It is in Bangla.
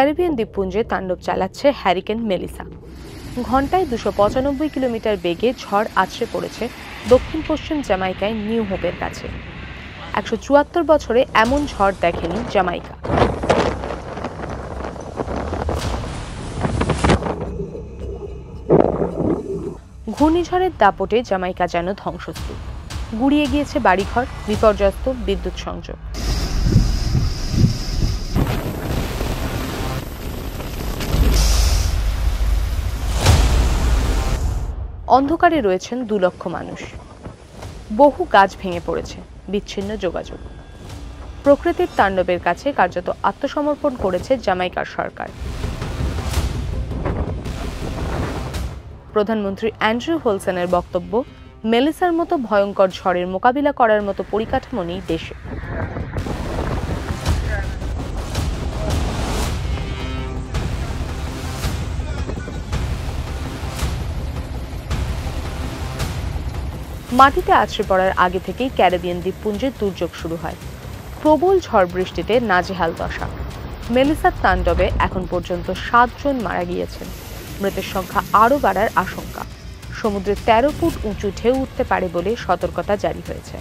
ক্যারিবিয়ান দ্বীপপুঞ্জে তাণ্ডব চালাচ্ছে হ্যারিকেন মেলিসা। ঘন্টায় 295 কিলোমিটার বেগে ঝড় আছড়ে পড়েছে দক্ষিণ পশ্চিম জ্যামাইকায় নিউ হোপের কাছে। 174 বছরে এমন ঝড় দেখেনি জ্যামাইকা। ঘূর্ণিঝড়ের দাপটে জ্যামাইকা যেন ধ্বংসস্তূপ। গুড়িয়ে গিয়েছে বাড়িঘর, বিপর্যস্ত বিদ্যুৎ সংযোগ। অন্ধকারে রয়েছেন 2 লক্ষ মানুষ। বহু গাছ ভেঙে পড়েছে, বিচ্ছিন্ন যোগাযোগ। প্রকৃতির তাণ্ডবের কাছে কার্যত আত্মসমর্পণ করেছে জ্যামাইকার সরকার। প্রধানমন্ত্রী অ্যান্ড্রু হোলসেনের বক্তব্য, মেলিসার মতো ভয়ঙ্কর ঝড়ের মোকাবিলা করার মতো পরিকাঠামো নেই দেশে। মাটিতে আছড়ে পড়ার আগে থেকেই ক্যারিবিয়ান দ্বীপপুঞ্জে দুর্যোগ শুরু হয়। প্রবল ঝড় বৃষ্টিতে নাজেহাল দশা। মেলিসার তাণ্ডবে এখন পর্যন্ত 7 জন মারা গিয়েছেন। মৃতের সংখ্যা আরও বাড়ার আশঙ্কা। সমুদ্রে 13 ফুট উঁচু ঢেউ উঠতে পারে বলে সতর্কতা জারি হয়েছে।